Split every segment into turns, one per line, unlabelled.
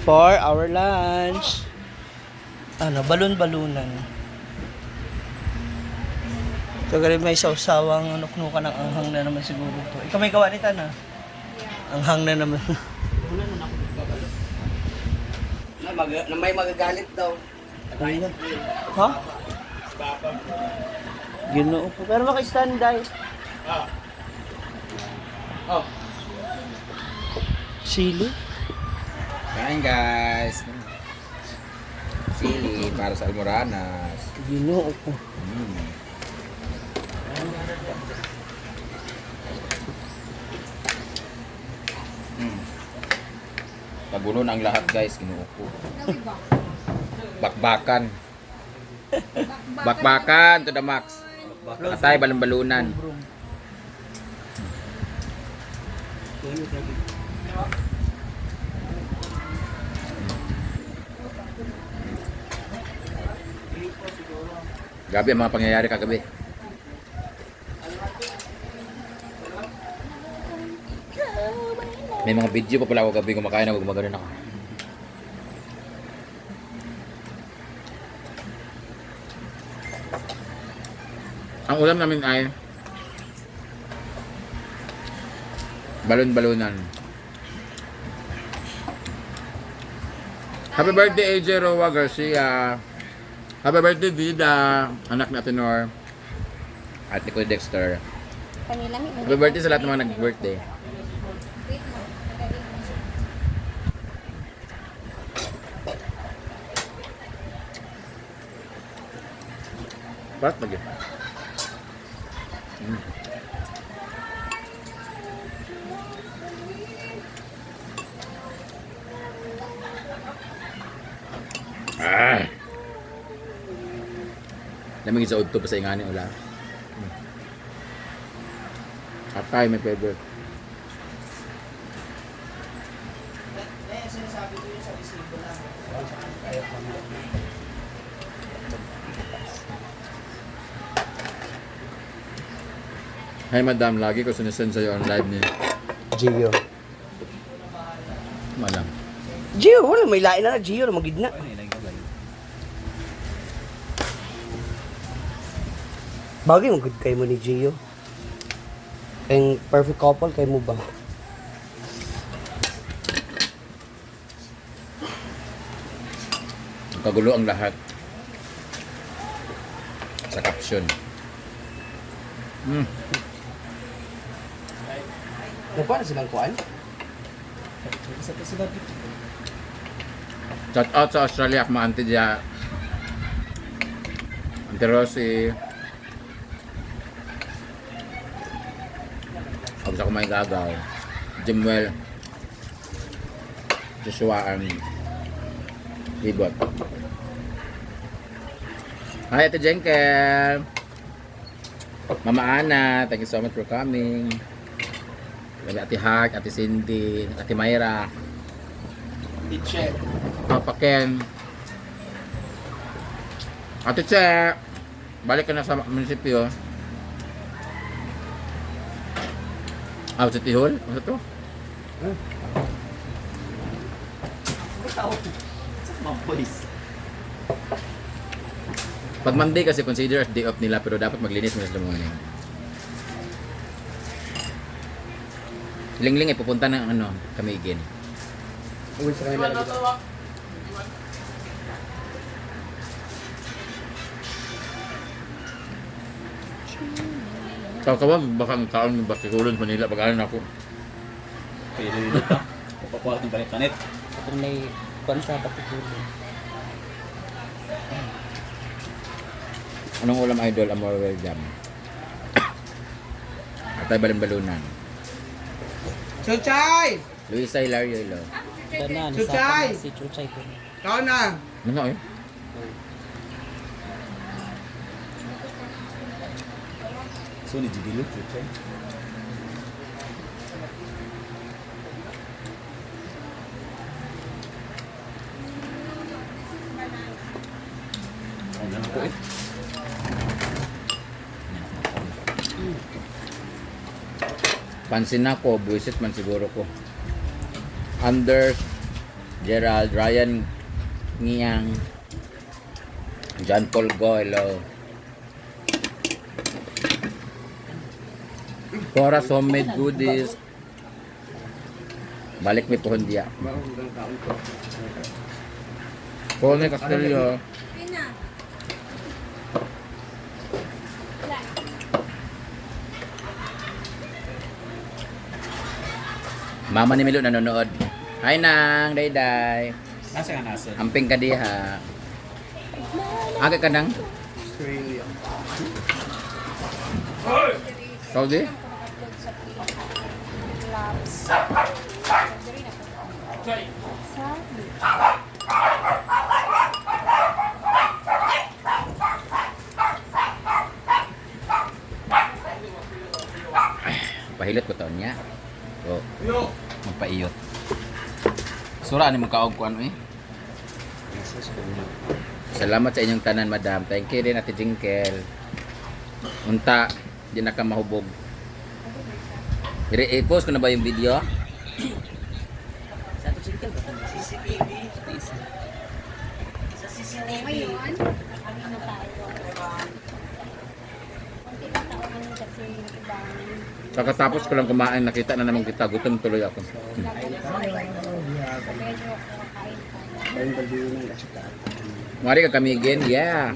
for our lunch. Ano, balon-balunan. Ito rin may sausawang nuknukan ng anghang na naman siguro to. Ikaw may gawa nito na? Anghang na naman.
Na may magagalit daw.
Ha? Ginoo po. Pero maka-standby.
Oh.
Sili?
Kain guys. Sili para sa almoranas.
Ginoo po.
Tagunon ang lahat guys, kinuupo. Bakbakan. Bakbakan to the max. Atay balon-balunan. Gabi ang mga pangyayari kagabi. May mga video pa pala ako gabi kumakain ako, gumagano ako. Ang ulam namin ay balon-balunan. Happy birthday AJ Roa Garcia. Happy birthday Vida, anak ni Atenor at ni Kuya Dexter. Happy birthday sa lahat ng mga nag-birthday. Parat lagi. Ah. Lamig sa udto pa sa ingani ula. Atay may pwede. Hi madam, lagi ko sinasend sa'yo ang live ni
Gio.
Malang.
Gio, wala may lain na Gio na magidna. Bagay mo good kay mo ni Gio. Kayong perfect couple kay mo ba?
Kagulo ang lahat. Sa caption.
Nagkuha na silang kuhaan?
Shout out sa Australia, mga auntie dyan. Auntie Rosie. Huwag sa kumain gagaw. Jimwell. Joshua ang Ibot. Hi Ate Jenkel. Mama Ana, thank you so much for coming. Ate Heart, Ate Cindy, Ate Mayra.
Teacher.
Papa Ken. Ate Che, balik ka na sa munisipyo. Sa Tihol? Ano to? Pag Monday kasi consider as day off nila pero dapat maglinis mo sa morning. Lingling ay pupunta ng Camiguin.
Uwi sa kanila.
Kawag baka ang taon ng Batikulon, Manila, pag-alan ako.
Pero yun ito. Papakuha ng panit-panit.
Kung may bansa patikulo.
Anong ulam idol? Amor well jam. Atay balon-balunan.
Chuchay!
Luisa Hilario Ilo.
Tanan,
Chuchay!
si Chuchay ko.
Ikaw na!
Ano eh?
So, ni Jigilo, Chuchay. Ano na po eh?
Pansin na ko, buwisit man siguro ko. Under Gerald, Ryan Ngiang, John Paul Go, hello. Cora's Homemade Goodies. Balik mi pohon dia. Pohon Castillo. Mama ni Milo nanonood. Hi nang, day.
Nasa nga nasa?
Amping ka diha. Aga ka nang?
Australia.
Saudi? Pahilot ko taon niya. So, magpaiyot. Sura ni mong kaog ko ano eh. Salamat sa inyong tanan, madam. Thank you din, Ate Jinkel. Unta, di na ka mahubog. I-post ko na ba yung video?
Sa Tusikal ba? CCTV. Sa CCTV.
Ngayon, ano tayo? Kunti na taon kasi yung ibang
Kakatapos ko lang kumain, nakita na naman kita. Gutom tuloy ako.
medyo kumakain tayo.
Ayun ba din ang kasi
Mari ka kami again, yeah.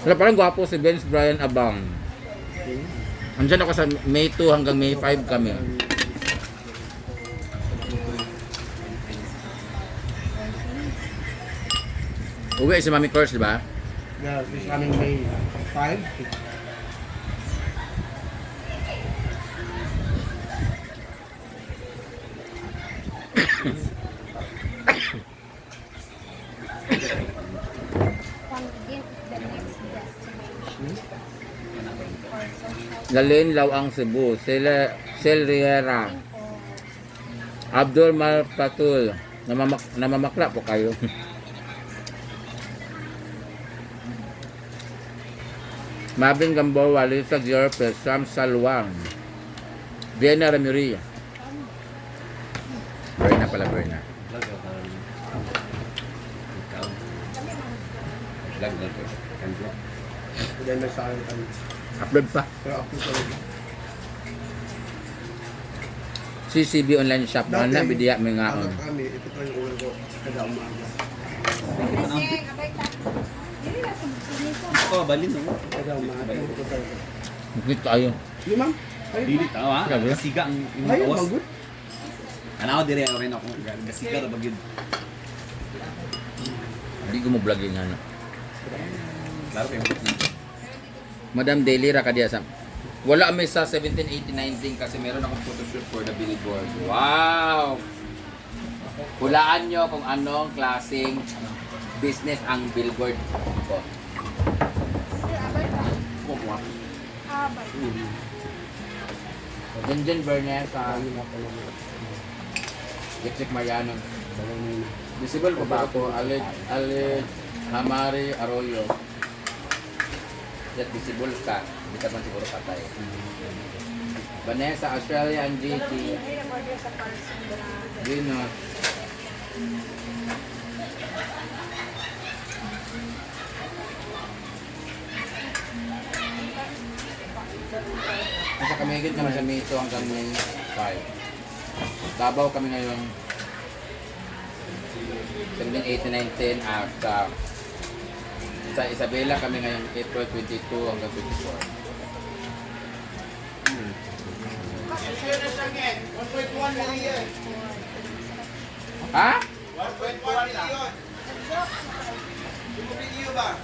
Wala, parang gwapo si Vince Brian Abang. Andyan ako sa May 2 hanggang May 5 kami. Uwi si Mami Kors, di ba?
Yeah, this coming May 5.
Pangigin is the next destination for social
Lalin, Lawang, Cebu. Sel Riera. Abdul Malpatul. Namamakla po kayo. Mabin Gamboa, Lisa Giorpes, Sam Salwang. Diana Ramirez. Berna pala, Berna.
Then may sa akin
Upload pa.
pero ako talaga.
CCB online shop. Ano na, bidiya may nga.
Ano kami, ito pa yung ulo ko kada umaga.
Kasi, abay ta. Dili na sumito.
Ako, balin no?
Kada umaga. Ito talaga.
Magkit tayo.
Di ma'am? Ayun
Dili tao ha?
Grabe.
Gasiga ang
Ayun,
kawas.
magod.
Ano dire rin ako. Gasiga ra bagid.
Hindi ko mo vlog yung ano.
Klaro kayo.
Madam Daily ra kadiya sa. Wala kami sa 17, 18, 19 kasi meron akong photoshoot for the billboard. Wow! Hulaan nyo kung anong klaseng business ang billboard ko.
Abay ta.
Kumuha.
Abay.
Junjun Bernes sa Gitzik Mariano. Visible ko ba ako? Alid Hamari Arroyo. Yat visible ka. Hindi ka man siguro patay. Vanessa, Australian GT.
Ay, nag-order sa person na.
Venus. Nasa Kamigit naman sa May 2 hanggang May 5. Davao kami ngayon 17, 18, 19 at sa Isabela kami ngayong April 22 hanggang 24. Ha?
1.1 million. Yung video ba?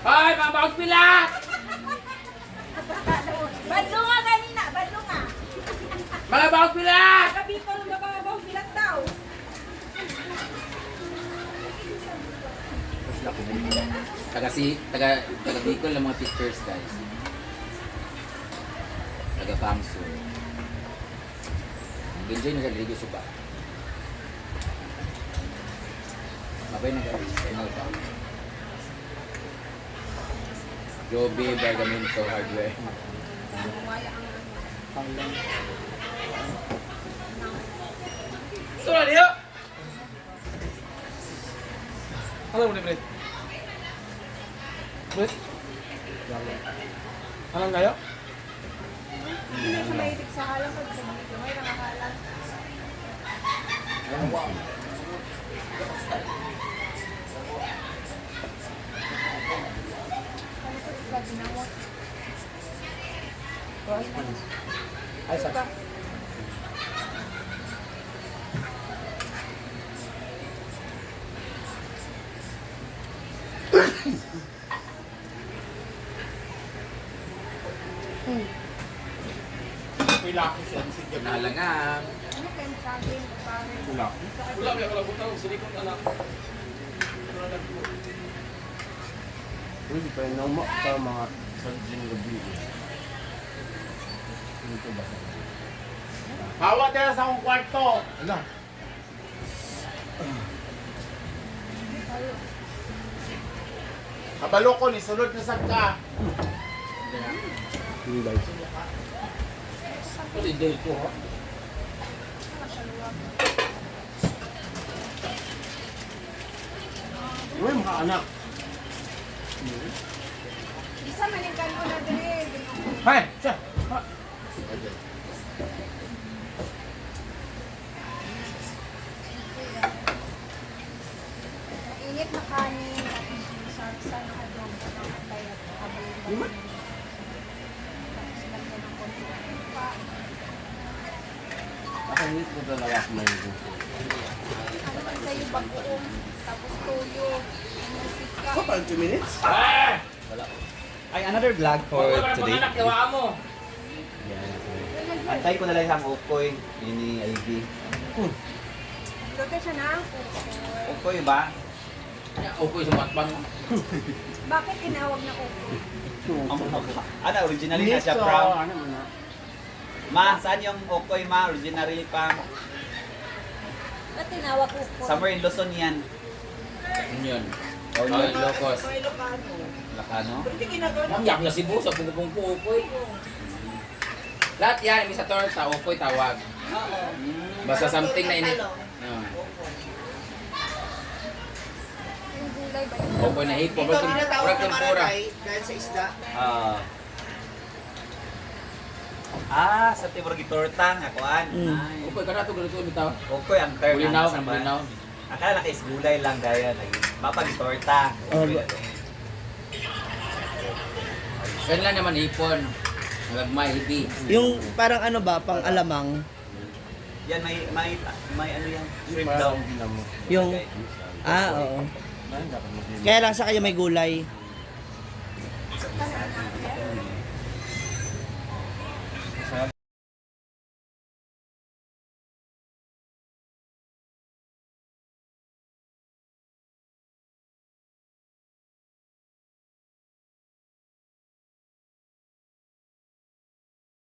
Hoy, mga bakos pila!
Badlunga kanina, badlunga.
Mga bakos pila!
Gabi pa nung nababaw bilang tao.
Taga Bicol ng mga pictures, guys. Taga Pamso. Enjoy na sa video suba. Mabay na guys. Final pa. Joby, Bergamento, Hardware. Sura niyo!
Ano mo ni Brett? Brett? Anong kayo?
Hindi siya mahilig sa halang pag sa mga may nangahalang. Ano ko sa ginamot?
Ay, sa...
May laki sensitive.
Nahalangan.
Ano kayong saging? Pare.
Wala kaya wala butang. Silikon anak.
Hindi pa yung sa mga sanjing gabi. Dito ba? Hawa tayo sa akong kwarto. Ano? Kabalo ko, ni sulod na sagka.
Hindi ko ha.
Uy, mga anak.
Isa manikan ko na din.
Hay! Siya!
Init na kanin. Sarsa na adobo ng atay at habang tapos lagyan ng konti pa.
Nakangit ko talaga ako may
Ano pa sa'yo bagoong. Tapos tuyo. Musika.
20 minutes?
Ay, another vlog for today.
mo.
Antay ko na lang ang Okoy, ini Ivy.
Luto siya na.
Okoy ba?
Okay, sumatbang.
Bakit tinawag na upo?
Ano, originally na siya from...
Ano mo na?
Ma, saan yung Okoy, ma? Originally pa.
Ba't tinawag upo?
Somewhere in Luzon yan.
Yun.
Oh,
Oh, Ilocos.
Lakano?
Mamyak na Cebu sa pugong pupoy. Lahat yan, may sa torta, upoy tawag. Basta something na init.
Yung gulay ba yun?
Upoy na hipo. Pura tempura.
Dahil sa isda.
Sa Timor Gitortang, akuan.
Upoy ka na ito, ganito bitaw.
Okoy, ang term
Bulinaw,
sa ba?
bulinaw.
Akala na kais gulay lang dahil mapag-torta.
Saan lang naman hipon. Nagmay, hibi.
Yung parang ano ba, pang alamang,
Yan, may ano yan, shrimp daw.
yung, oo. Kaya lang sa kanya may gulay.